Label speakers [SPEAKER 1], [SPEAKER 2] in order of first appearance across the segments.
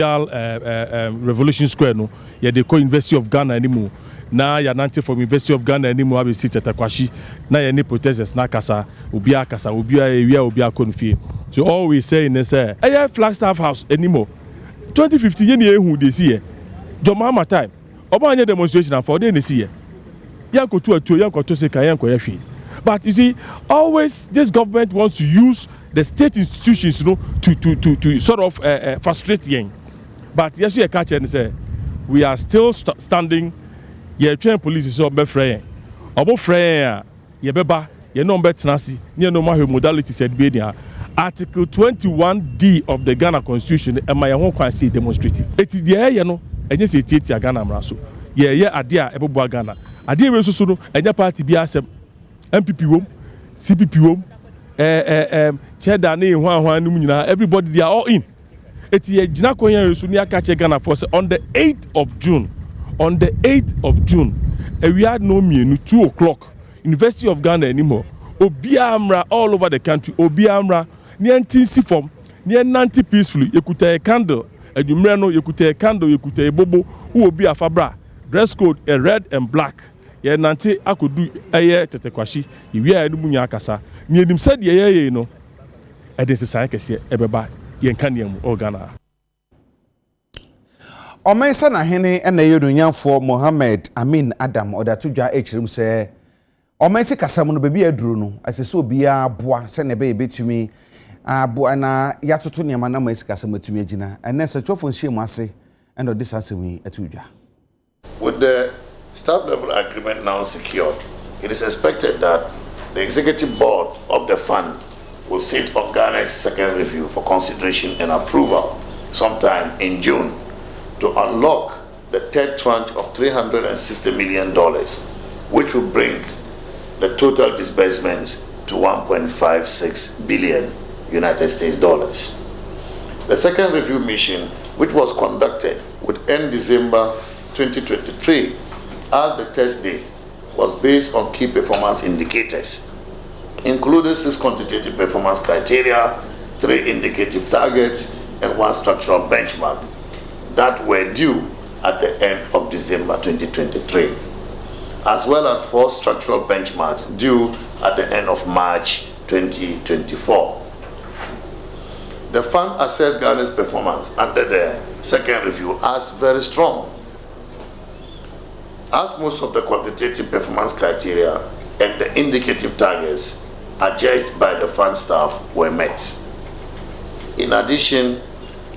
[SPEAKER 1] Revolution Square no ye dey call University of Ghana anymore. Now ya nante from University of Ghana anymore have sit at Takwashi. Now ya ni protesters na kasa ubia area ubia konfie. So all we saying is Flagstaff House anymore. 2015 ye ni ehu dey see here. Jomama time. Oba anya demonstration for dey see here. Yanko to atu yanko to seka yanko yehwe. But you see, always this government wants to use the state institutions, to sort of frustrate yen. But yes, you catch and say we are still standing. Ye train police is up free. Obo free ye beba ye no better near no matter modality said be Article 21D of the Ghana Constitution and my own can see demonstrating. It is the air no and yes it is Ghana mraso. Ye adia ebo Ghana. Adia we so no and party be asem MPP wom, CPP wom, cheddar ne hwan num nyina everybody they are all in. Eti ye gina konya so ni aka che Ghana for on the 8th of June. On the 8th of June, we had no mienu 2 o'clock. University of Ghana anymore. Obia amra all over the country. Obia amra ni anti form, ni nanti peacefully. You could take a candle, and you could take a candle, you could take a bobo, who will be a fabra. Dress code a red and black. Ye nanti I could do a year tetekwashi. If we are Munya Kasa, near him said ye no. And this is like I say, everybody, yen Kanyam or Ghana.
[SPEAKER 2] Omensa na hene ena yedunyafo Mohammed Amin Adam odatudwa echirim se omense kasam no bebi aduru no asese obia aboa se ne be betumi aboa na yatoto ne na omense kasam atumi agina ene se twofo nhiem ase eno disasemi atudwa.
[SPEAKER 3] With the staff level agreement now secured, it is expected that the executive board of the fund will sit on Ghana's second review for consideration and approval sometime in June to unlock the third tranche of $360 million, which will bring the total disbursements to 1.56 billion United States dollars. The second review mission, which was conducted, would end December 2023 as the test date, was based on key performance indicators, including 6 quantitative performance criteria, 3 indicative targets, and 1 structural benchmark that were due at the end of December 2023, as well as 4 structural benchmarks due at the end of March 2024. The fund assessed Ghana's performance under the second review as very strong, as most of the quantitative performance criteria and the indicative targets adjudged by the fund staff were met. In addition,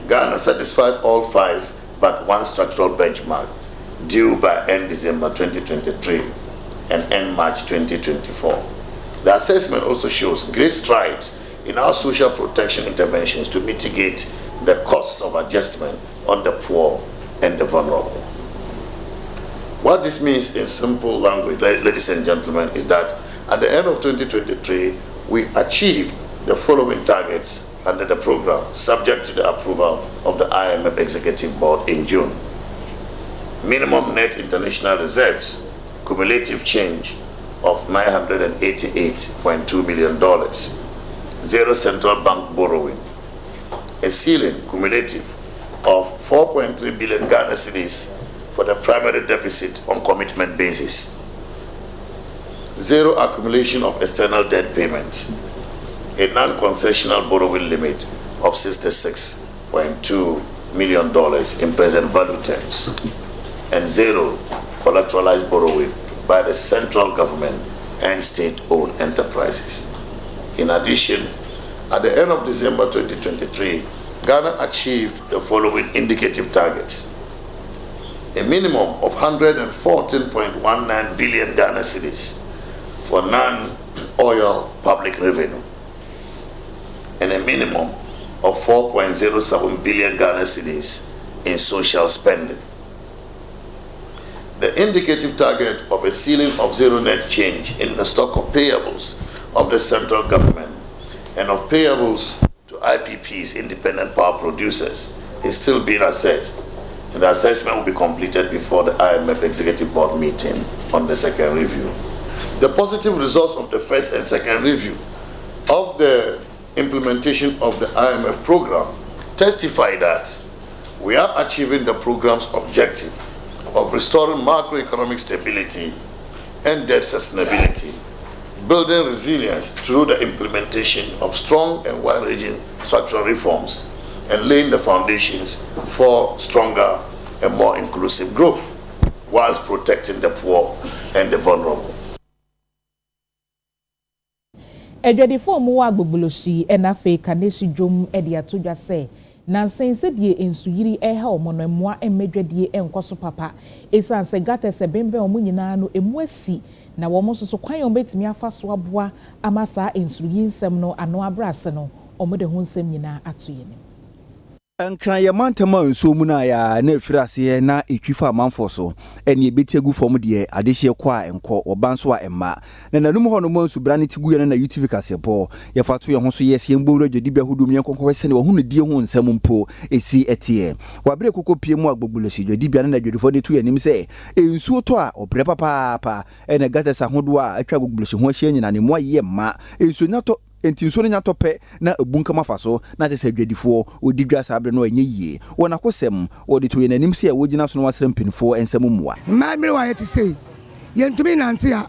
[SPEAKER 3] Ghana satisfied all 5 but 1 structural benchmark due by end December 2023 and end March 2024. The assessment also shows great strides in our social protection interventions to mitigate the cost of adjustment on the poor and the vulnerable. What this means in simple language, ladies and gentlemen, is that at the end of 2023, we achieved the following targets under the program, subject to the approval of the IMF Executive Board in June. Minimum net international reserves, cumulative change of $988.2 million, 0 central bank borrowing, a ceiling cumulative of 4.3 billion Ghana cedis for the primary deficit on commitment basis, 0 accumulation of external debt payments, a non-concessional borrowing limit of $66.2 million in present value terms, and 0 collateralized borrowing by the central government and state-owned enterprises. In addition, at the end of December 2023, Ghana achieved the following indicative targets: a minimum of 114.19 billion Ghana cedis for non-oil public revenue, and a minimum of 4.07 billion Ghana cedis in social spending. The indicative target of a ceiling of 0 net change in the stock of payables of the central government and of payables to IPPs, independent power producers, is still being assessed, and the assessment will be completed before the IMF Executive Board meeting on the second review. The positive results of the first and second review of the implementation of the IMF program testify that we are achieving the program's objective of restoring macroeconomic stability and debt sustainability, building resilience through the implementation of strong and wide-ranging structural reforms, and laying the foundations for stronger and more inclusive growth, whilst protecting the poor and the vulnerable.
[SPEAKER 4] Edwedi formu wa gbogboloshi enafe kanesi jom edi atodwa se na sense die ensuyiri eha omono emwa emedwadie enkoso papa esanse gata se bembe omo nyina no emu asi na wo mo soso kwan obetimi afa so aboa amasa ensuyi nsem no ano abrase no omo de ho nsem nyina atoye ne
[SPEAKER 5] Ankran ye mantama nso mu na ya na efirase na etwifa amanfo so ene ebetiegu fom de adehye kwa enko obanso a emma na nanum ho no mansu brane tiguye na YouTube kasebo ye fato ye ho so yes ye mbowra dwedi hudum ye konkɔ se ne wo hunu die ho nsam mpo esi etie wabre kokopie mu agbogbulosi dwedi bia na dwedifo de tu yanim se ensuo to a obre papa ene gata sa hodo a atwa agbogbulosi ho ahye nyina ne mo aye emma ensuo nyato enti nso nya tope na ebunka mafaso na se dwadifo odidwa sabre no enye yie wona kosem odi to yenanim se wogina so no wasere mpinfo ensem muwa
[SPEAKER 6] ma mere wa yeti sei yentumi nante ya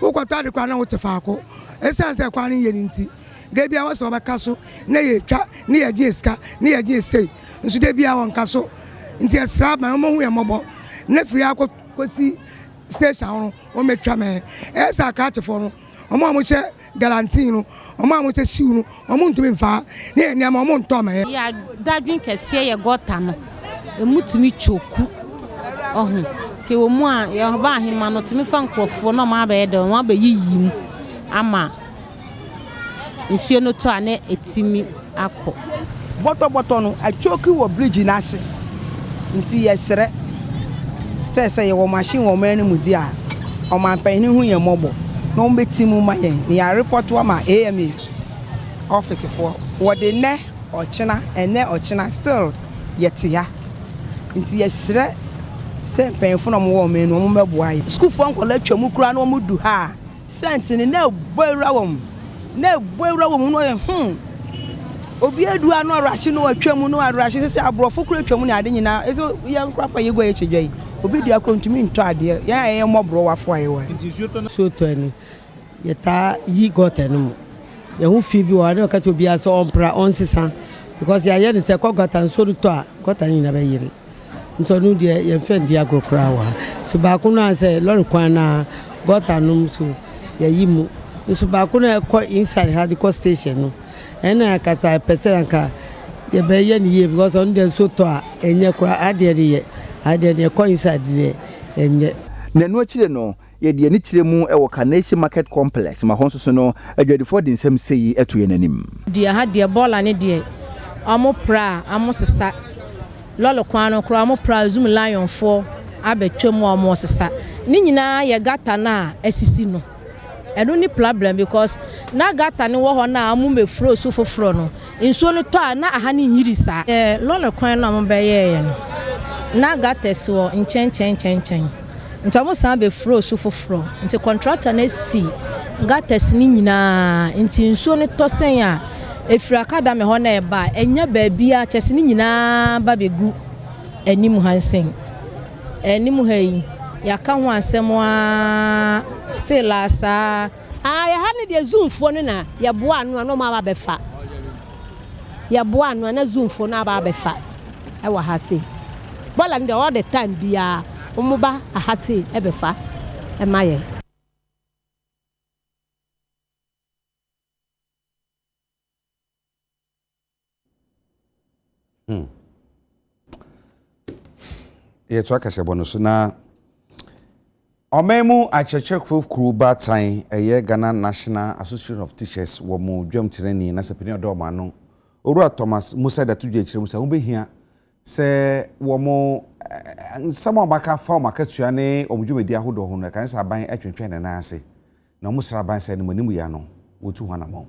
[SPEAKER 6] ukota de kwa na wotefaako esanse kwa ne yeni nti de bia waso baka so na ye twa na ye jeska na ye jesei nso de bia won kaso nti esra ma mo hu ye mobo na fi akosi station o metwa me esa kratefo no omo che guarantee no omo che siu no omo ntumi mfa na ye niam omo ntoma
[SPEAKER 7] ya dadwin kese ye gota no emutumi choku ohun se wo mu a ye ba ahima no tumi fa nkofo no ma ba ye de won ba yiyim ama nsuo no to ane etimi akọ
[SPEAKER 8] boto no achoki wo bridge na ase nti yesere se ye wo machine wo mani mudi a o man pan ni hu ye mobo no mbetimu ma ye ni ya report wa ma AMA office for wo de ne ochina ene ochina still yete ya nti yesere se penfo no mo wo mani no mo meboa ye school fo nkola twam kura no mo du ha sent ni na boira wom no ye obi adu anu arashi no atwam no arashi sese abrofo kura twam ni ade nyina ese ye nkrapa ye go ye chedwai obi du akontumi nto ade ya ye mobro wafo aye wa
[SPEAKER 9] so to ani ye ta yi gota no ye hu fi bi wa na ka to bia so ompra onsisa because ya ye ni se ko gota nso to a gota ni na be yire nto no de ye fe ndi agokra wa so ba ko no say lori kwan na gota no so ye yimu so ba ko na ko inside hardcore station no ena kata pese anka ye be ye ni ye because on de so to a enye kra ade ne ko inside de enye
[SPEAKER 5] nanu akire no ye de ani kire mu e wo Kanesi Market Complex ma honso so no adwadifo de nsem sei eto ye nanim
[SPEAKER 7] dia ha dia bola ne dia amo pra amo sesa lolo kwan no kra amo pra zoom lion fo abetwam amo sesa ni nyina ye gata na asisi no eno ni problem because na gata ni wo ho na amu mefro so foforo no nso no to na aha ni nyiri sa lolo kwan na mo be ye no na gata si wo nchen ntamo san be fro so foforo nti contractor na si gata si ni nyina nti nso no to sen a efira kada me ho na e ba enya ba bia chese ni nyina ba begu animu hansen animu hayi ya ka ho asem a still asa ya ha ne de zoomfo no na ya boa anu no ma ba befa ya boa anu na zoomfo na ba befa e wa ha se bola ndi all the time bia omuba ha se e befa e maye
[SPEAKER 2] ye to akase bono so na Omemu Achechekfu Kruba Time eye Ghana National Association of Teachers wo mu dwam tirani na sepeni odoma no Owura Thomas Musa da tudwe kire musa wo behia se wo mu nsamo maka fa maka tua ne omdwumedi ahodo ho no kan sa ban atwentwen na ase na musra ban se ne manimu ya no wotu hwana mo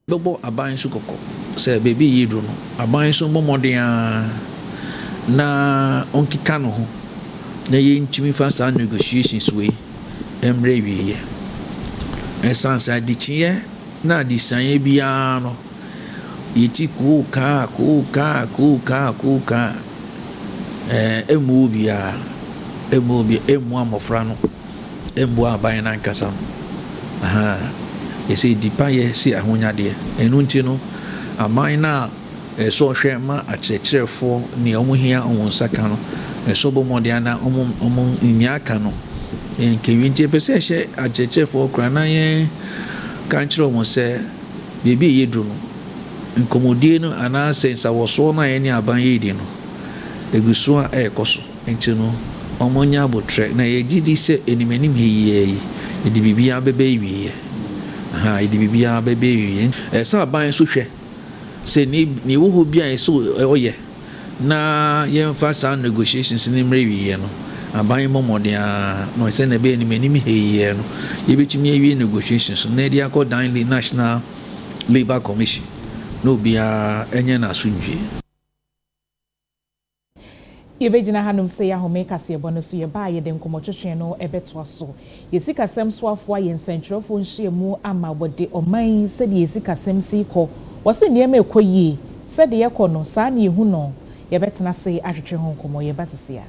[SPEAKER 10] Bobo aban su kokko se baby yidro no aban su momoden na onkika no ho na ye ntimi fa sa negotiations we emre wiye esansa dichie na disanye bia no yiti kuka emu bia emu amofra no emu aban na nkasa no yɛsɛ dipa yɛ si ahonyadeɛ ɛno nti no aman na ɛsɔ hwɛ ma akyerɛkyerɛfoɔ ne ɔmo hia ɔmo nsaka no ɛsɔ bɔ mmɔden na ɔmo nyaaka no nkɛwi nti ɛpɛ sɛ ɛhyɛ akyerɛkyerɛfoɔ kora na yɛn ka nkyerɛ ɔmo sɛ biribi yɛ duro no nkɔmmɔdie no anaasɛ nsawɔsoɔ no a yɛne aban yɛdi no ɛgu so a ɛrekɔ so nti no ɔmo nya abotrɛ na yɛgye di sɛ animanim hɛyiɛ yi yɛde biribiara bɛbɛ wieɛ yɛde biribiara bɛbɛ wieɛ ɛsɛ aban nso hwɛ sɛ ne wɔ hɔ bi a ɛsɛ ɔyɛ na yɛmfa saa negotiations ne mmerɛ wieɛ no aban mmɔmmɔden a na ɔsɛ na ɛbɛyɛ animanim hɛyiɛ no yɛbɛtumi awie negotiations na yɛde akɔ dan National Labour Commission na obiara ɛnyɛ n'asomdwie.
[SPEAKER 4] Yɛbɛgyina hanom sɛ yɛahome kaseɛbɔ no so yɛbaa yɛde nkɔmmɔtwetwe no ɛbɛtoa so yɛsikasɛm soafoɔ a yɛnsɛntwerɛfoɔ nhyiamu ama wɔde ɔman sɛdeɛ yɛsikasɛm si kɔ wɔsɛ nneɛma ɛkɔ yie sɛdeɛ yɛkɔ no saa ne yɛhu no yɛbɛtena se ahwetwe ho nkɔmmɔ yɛba sisi a